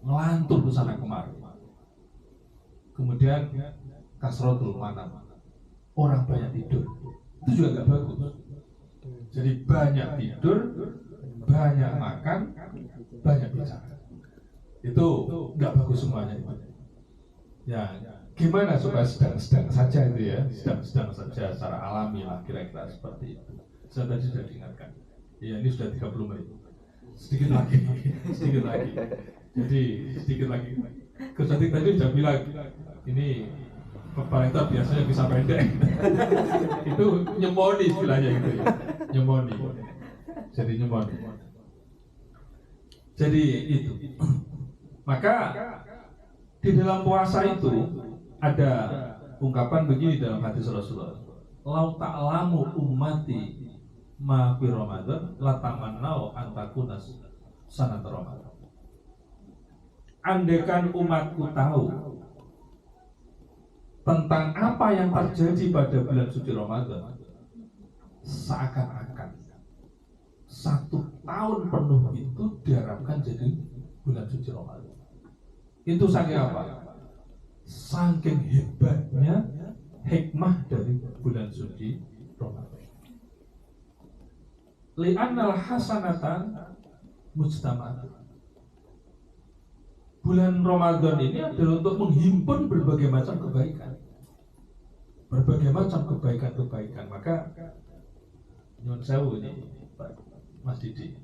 ngelantur ke sana kemari. Kemudian kasrotul manam, orang banyak tidur, itu juga nggak bagus. Jadi banyak tidur, banyak makan, banyak bicara, itu nggak bagus semuanya itu. Ya, gimana supaya sedang-sedang saja itu ya, sedang-sedang saja secara alami lah, kira-kira seperti itu. Saya tadi sudah diingatkan. Ya, ini sudah 30 menit. Sedikit lagi. Jadi sedikit lagi. Kesantik tadi sudah bilang, ini pemerintah biasanya bisa pendek. Itu nyemoni istilahnya gitu ya. Nyemoni. Jadi itu. Maka di dalam puasa itu ada ungkapan begini dalam hadis Rasulullah. Lau ta'lamu ummati ma fi Ramadan la tamannau an takuna sanat Ramadan. Andaikan umatku tahu tentang apa yang terjadi pada bulan suci Ramadan, seakan-akan 1 tahun penuh itu diharapkan jadi bulan suci Ramadan. Itu saking apa? Saking hebatnya hikmah dari bulan suci Ramadan. Li'annal hasanatan mujtama'ah. Bulan Ramadan ini adalah untuk menghimpun berbagai macam kebaikan. Maka nyuwun sewu ini Pak Mas Didi.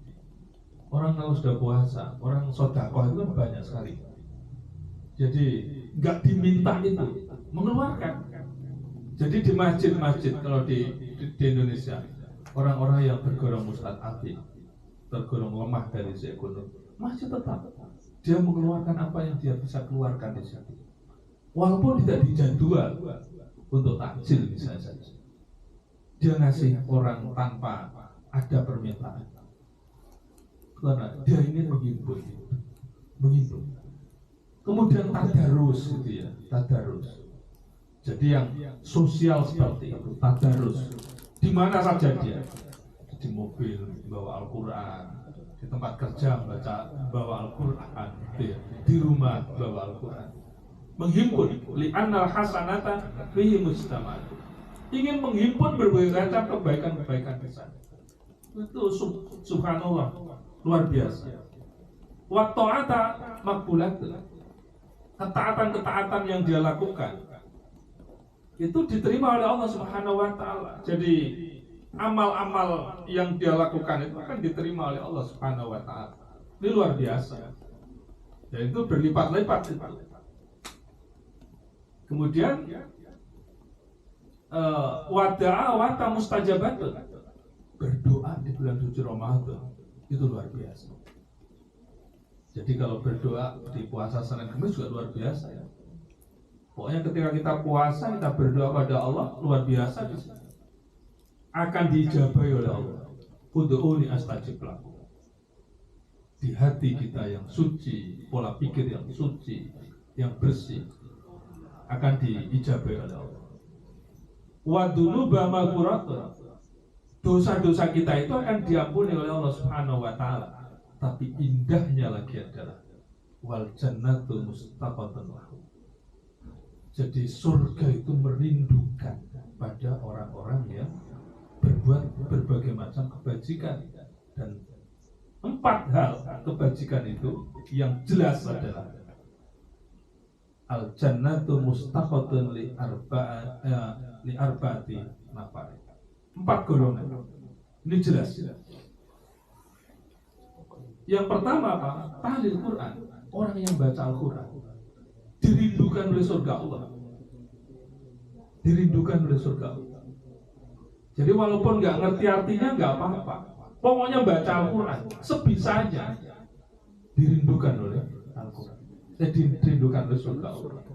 Orang kalau sudah puasa, orang sedekah itu kan banyak sekali. Jadi nggak diminta itu, mengeluarkan. Jadi di masjid-masjid kalau di Indonesia, orang-orang yang tergolong mustadafin, tergolong lemah dari segi ekonomi, masih tetap dia mengeluarkan apa yang dia bisa keluarkan di situ. Walaupun tidak dijadwal untuk takjil misalnya saja, dia ngasih orang tanpa ada permintaan, karena dia ini menghimpun. Kemudian tadarus gitu ya, tadarus. Jadi yang sosial seperti itu, tadarus. Di mana saja dia, di mobil bawa Al-Quran, di tempat kerja bawa Al-Quran, di rumah bawa Al-Quran. Menghimpun, li'annal hasanata fihi mujtama'ah. Ingin menghimpun berbagai macam kebaikan besar. Itu subhanallah, luar biasa. Wa ta'ata maqbulatun. Ketaatan yang dia lakukan itu diterima oleh Allah Subhanahu wa taala. Jadi amal-amal yang dia lakukan itu akan diterima oleh Allah Subhanahu wa taala. Ini luar biasa. Dan itu berlipat-lipat. Kemudian wada'a wa mustajabatun. Berdoa di bulan suci Ramadan itu luar biasa. Jadi kalau berdoa di puasa Senin Kamis juga luar biasa ya. Pokoknya ketika kita puasa, kita berdoa pada Allah, luar biasa di sini. Akan diijabahi oleh Allah. Ud'uuni astajib lakum. Di hati kita yang suci, pola pikir yang suci, yang bersih, akan diijabahi oleh Allah. Wa dzunuba maghfuratun. Dosa-dosa kita itu akan diampuni oleh Allah Subhanahu wa taala. Tapi indahnya lagi adalah wal jannatu mustaqatun lahu. Jadi surga itu merindukan pada orang-orang yang berbuat berbagai macam kebajikan. Dan 4 hal kebajikan itu yang jelas adalah al jannatu mustaqatun li arba'ati nafar. 4 golongan. Ini jelas. Yang pertama apa? Tahlil Quran. Orang yang baca Al-Quran dirindukan oleh surga Allah. Jadi walaupun nggak ngerti artinya nggak apa-apa. Pokoknya baca Al-Quran sebisanya dirindukan oleh Al-Quran. Dirindukan oleh surga Allah.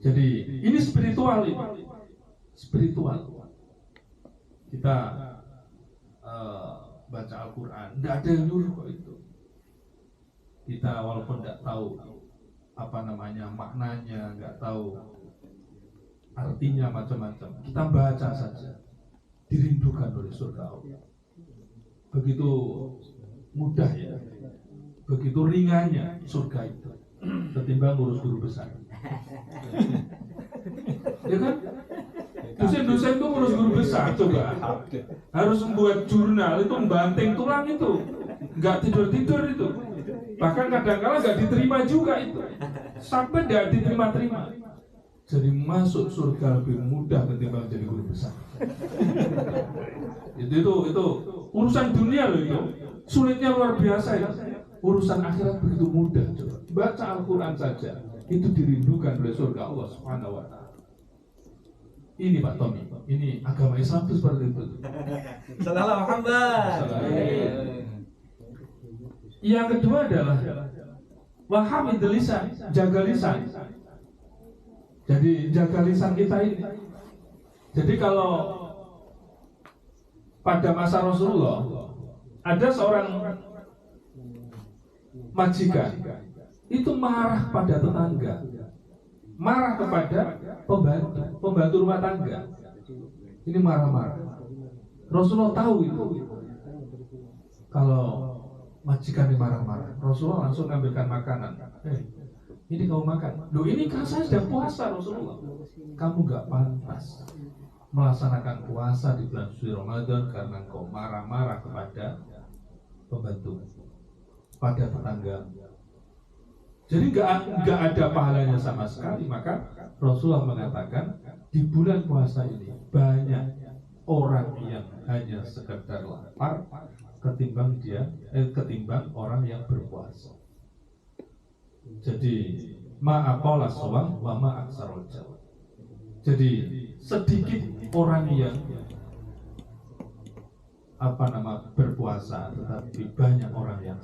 Jadi ini spiritual ini. Spiritual. Kita baca Al-Quran, tidak ada yang nyuruh kok itu. Kita walaupun tidak tahu maknanya, nggak tahu artinya macam-macam, kita baca saja, dirindukan oleh surga Allah. Begitu mudah ya. begitu ringannya surga itu ketimbang ngurus guru besar. Ya kan? Dosen-dosen itu ngurus guru besar coba. Harus membuat jurnal itu membanting tulang itu. Nggak tidur-tidur itu. Bahkan kadang-kala nggak diterima juga itu. Sampai nggak diterima-terima. Jadi masuk surga lebih mudah ketimbang jadi guru besar. itu urusan dunia loh itu. Sulitnya luar biasa ya. Urusan akhirat begitu mudah coba. Baca Al-Quran saja itu dirindukan oleh surga Allah Subhanahu wa Ta'ala. Ini Pak Tommy, ini agama Islam itu seperti itu. Salam Muhammad. Yang kedua adalah wahafidul lisan, jaga lisan. Jadi jaga lisan kita ini. Jadi kalau pada masa Rasulullah ada seorang majikan itu marah pada tetangga, marah kepada pembantu rumah tangga. Ini marah-marah. Rasulullah tahu itu. Kalau majikan ini marah-marah, Rasulullah langsung ambilkan makanan. Ini kamu makan. Loh, ini kan saya sedang puasa Rasulullah. Kamu gak pantas melaksanakan puasa di bulan suci Ramadan karena kau marah-marah kepada pembantu, pada tetangga. Jadi gak ada pahalanya sama sekali. Maka Rasulullah mengatakan di bulan puasa ini banyak orang yang hanya sekedar lapar ketimbang orang yang berpuasa. Jadi ma'aqala shawam wa ma'aksarul jawab. Jadi sedikit orang yang berpuasa, tetapi banyak orang yang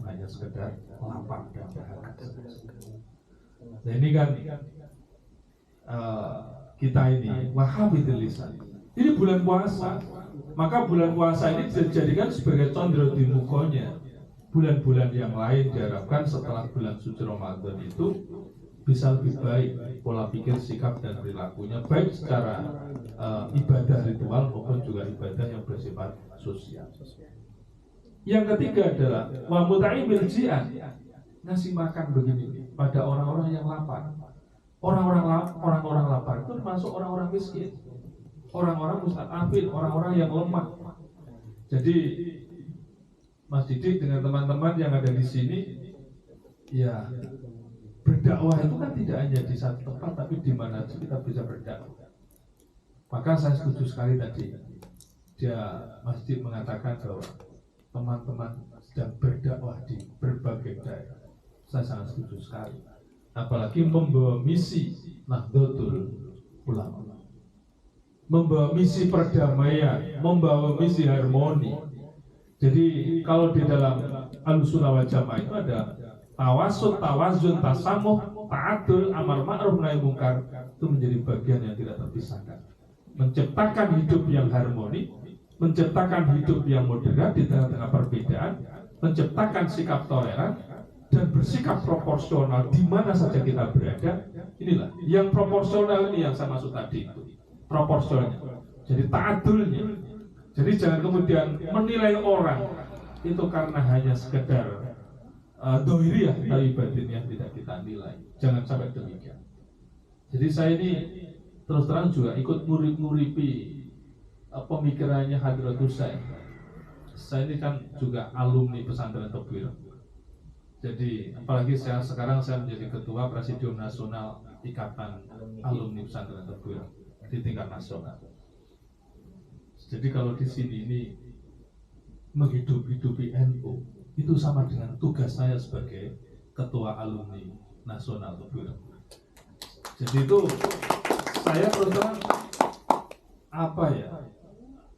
hanya sekedar lapar dan dahaga. Nah ini kan kita ini wahafidul lisan. Ini bulan puasa, maka bulan puasa ini dijadikan sebagai condro di mukanya. Bulan-bulan yang lain diharapkan setelah bulan suci Ramadan itu bisa lebih baik pola pikir, sikap dan perilakunya, baik secara ibadah ritual maupun juga ibadah yang bersifat sosial. Yang ketiga adalah wa muta'imil ji'an, ngasih makan begini pada orang-orang yang lapar. Orang-orang lapar itu termasuk orang-orang miskin, orang-orang mustad'afin, orang-orang yang lemah. Jadi Mas Didik dengan teman-teman yang ada di sini, ya berdakwah itu kan tidak hanya di satu tempat, tapi di mana saja kita bisa berdakwah. Maka saya setuju sekali tadi, Mas Didik mengatakan bahwa teman-teman sedang berdakwah di berbagai daerah. Saya sangat setuju sekali. Apalagi membawa misi Nahdlatul Ulama, membawa misi perdamaian, membawa misi harmoni. Jadi kalau di dalam Ahlussunnah wal Jamaah itu ada tawasud, tawazun, tasamuh, ta'adul, amar ma'ruf, nahi mungkar. Itu menjadi bagian yang tidak terpisahkan. Menciptakan hidup yang harmoni, menciptakan hidup yang moderat di tengah-tengah perbedaan, menciptakan sikap toleran dan bersikap proporsional di mana saja kita berada. Inilah yang proporsional ini yang saya maksud tadi itu. Proporsionalnya. Jadi ta'adulnya. Jadi jangan kemudian menilai orang itu karena hanya sekedar dohiriyah, tapi batinnya tidak kita nilai. Jangan sampai demikian. Jadi saya ini terus terang juga ikut nguripi pemikirannya Hadratus Syekh. Saya ini kan juga alumni pesantren Tebir. Jadi apalagi sekarang saya menjadi ketua Presidium Nasional Ikatan Alumni Pesantren Tebir di tingkat nasional. Jadi kalau di sini ini menghidupi NU itu sama dengan tugas saya sebagai ketua alumni nasional Tebir. Jadi itu saya terus terang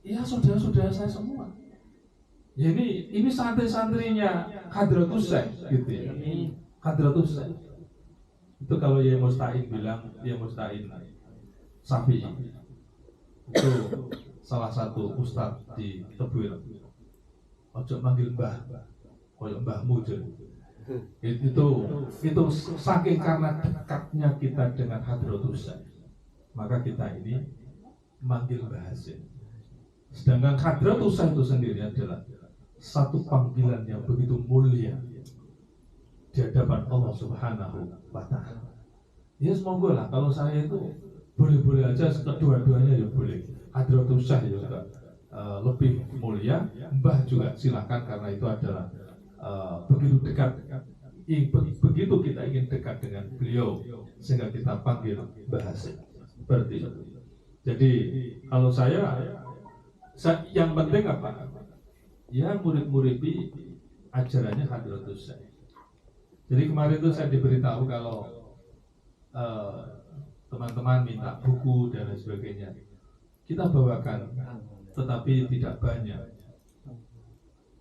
ya saudara-saudara saya semua. Ya ini santri-santrinya Hadratus Syekh gitu ya. Hadratus Syekh. Itu kalau Yai Musta'in bilang, Yai Musta'in Syafi'i itu salah satu ustadz di Tebir. Ojo manggil mbah, koyo mbahmu jadi. Itu saking karena dekatnya kita dengan Hadratus Syekh, maka kita ini manggil Mbah Hasim. Sedangkan Hadratus Syekh itu sendiri adalah satu panggilan yang begitu mulia, di hadapan Allah Subhanahu wa Ta'ala. Ya semoga lah kalau saya itu boleh-boleh aja kedua-duanya ya boleh. Hadratus Syekh juga lebih mulia, Mbah juga silakan karena itu adalah begitu dekat. Begitu kita ingin dekat dengan beliau sehingga kita panggil Mbah Hasyim seperti itu. Jadi kalau saya yang penting apa? Ya murid-muridi ajarannya Hadratus Syekh. Jadi kemarin itu saya diberitahu kalau teman-teman minta buku dan lain sebagainya, kita bawakan, tetapi tidak banyak.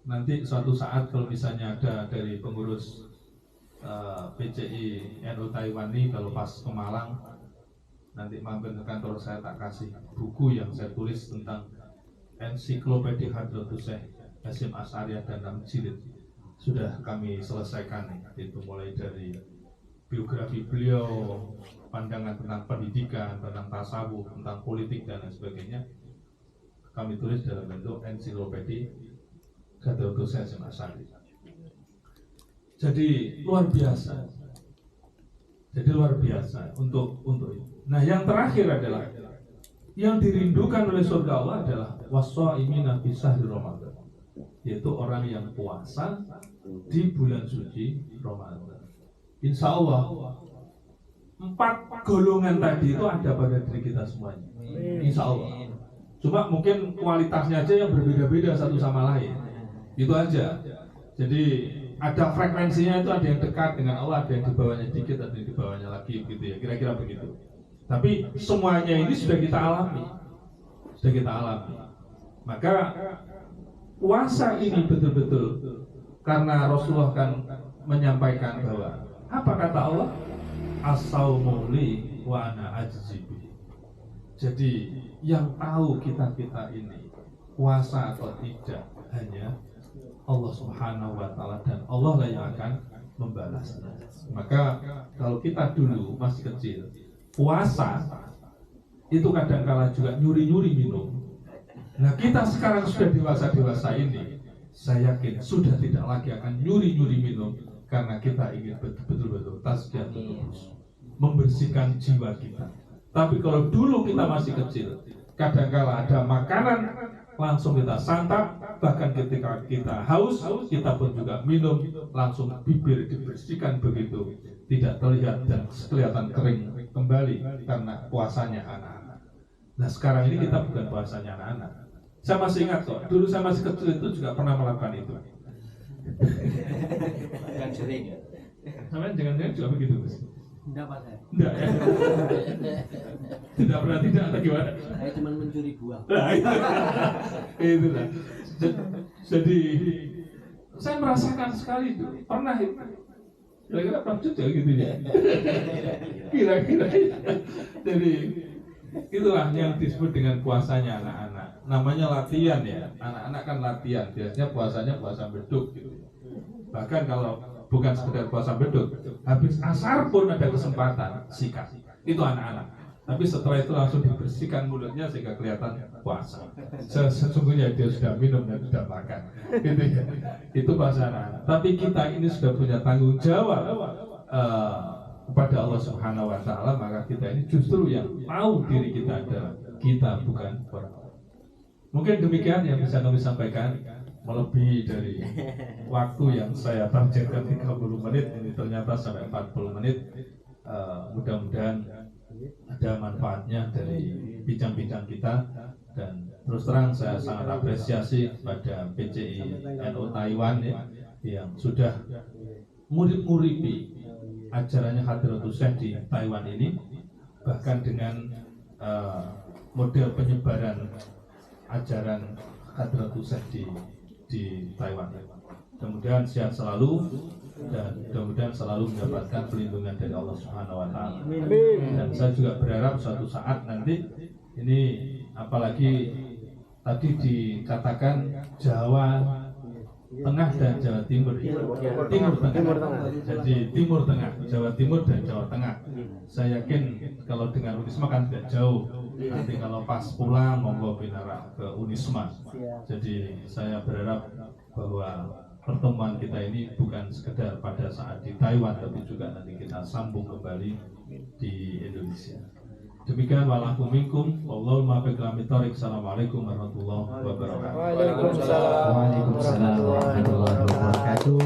Nanti suatu saat kalau misalnya ada dari pengurus PCI NU Taiwan ini kalau pas ke Malang, nanti mampir ke kantor saya tak kasih buku yang saya tulis tentang ensiklopedia Hadratus Syekh Hasyim Asy'ariyah dan 6 jilid. Sudah kami selesaikan, itu mulai dari biografi beliau, pandangan tentang pendidikan, tentang tasawuf, tentang politik dan lain sebagainya. Kami tulis dalam bentuk ensiklopedia Hadratus Syekh Hasyim Asy'ariyah. Jadi luar biasa. Jadi luar biasa untuk itu. Nah, yang terakhir adalah yang dirindukan oleh surga Allah adalah was-shaimina fi syahri Ramadan, yaitu orang yang puasa di bulan suci Ramadan. Insya Allah 4 golongan tadi itu ada pada diri kita semuanya. Insya Allah. Cuma mungkin kualitasnya aja yang berbeda-beda satu sama lain. Itu aja. Jadi ada frekuensinya itu, ada yang dekat dengan Allah, ada yang di bawahnya dikit, ada yang di bawahnya lagi, gitu ya. Kira-kira begitu. Tapi semuanya ini sudah kita alami. Sudah kita alami. Maka puasa ini betul-betul, karena Rasulullah kan menyampaikan bahwa apa kata Allah? As-saumu li wa ana ajzi bihi. Jadi yang tahu kita ini puasa atau tidak hanya Allah Subhanahu wa Ta'ala, dan Allah lah yang akan membalasnya. Maka kalau kita dulu masih kecil, puasa itu kadang-kala juga nyuri-nyuri minum. Nah, kita sekarang sudah dewasa ini, saya yakin sudah tidak lagi akan nyuri-nyuri minum, karena kita ingin betul-betul tazkiyatun nufus, membersihkan jiwa kita. Tapi kalau dulu kita masih kecil, kadang-kala ada makanan langsung kita santap, bahkan ketika kita haus, kita pun juga minum, langsung bibir dibersihkan begitu, tidak terlihat dan kelihatan kering kembali karena puasanya anak-anak. Nah, sekarang ini kita bukan puasanya anak-anak. Saya masih ingat kok, dulu saya masih kecil itu juga pernah melakukan itu. Kan sering ya. Sampai jangan-jangan juga begitu, Mas? Enggak, Pak. Enggak ya? Tidak pernah, tidak, atau gimana? Saya cuma mencuri buah. Nah, itulah. Jadi saya merasakan sekali itu, pernah itu. Kira-kira Pak juga gitu ya. Kira-kira. Jadi itulah yang disebut dengan puasanya anak-anak. Namanya latihan ya. Anak-anak kan latihan. Biasanya puasanya puasa beduk gitu. Bahkan kalau bukan sekedar puasa beduk, habis asar pun ada kesempatan sikat. Itu anak-anak. Tapi setelah itu langsung dibersihkan mulutnya sehingga kelihatan puasa. Sesungguhnya dia sudah minum dan sudah makan. Gitu ya. Itu puasa anak-anak. Tapi kita ini sudah punya tanggung jawab kepada Allah Subhanahu wa Ta'ala, maka kita ini justru yang tahu diri kita adalah kita, bukan orang. Mungkin demikian yang bisa kami sampaikan, melebihi dari waktu yang saya targetkan 30 menit, ini ternyata sampai 40 menit. Mudah-mudahan ada manfaatnya dari bincang-bincang kita, dan terus terang saya sangat apresiasi pada PCI NU Taiwan ya, yang sudah murid-muridi ajarannya Hadratus Syekh di Taiwan ini, bahkan dengan model penyebaran ajaran Hadratus Syekh di Taiwan. Mudah-mudahan sehat selalu dan mudah-mudahan selalu mendapatkan perlindungan dari Allah Subhanahu wa Ta'ala. Dan saya juga berharap suatu saat nanti ini, apalagi tadi dikatakan Jawa Tengah dan Jawa Timur, Timur Tengah. Jadi Timur Tengah, Jawa Timur dan Jawa Tengah. Saya yakin kalau dengan Unisma kan tidak jauh. Nanti kalau pas pulang monggo pindah ke Unisma. Jadi saya berharap bahwa pertemuan kita ini bukan sekedar pada saat di Taiwan, tapi juga nanti kita sambung kembali di Indonesia. Demikian walakum minkum, wallahu muwaffiq ila aqwamit thoriq. Assalamualaikum warahmatullahi wabarakatuh. Waalaikumsalam warahmatullahi wabarakatuh.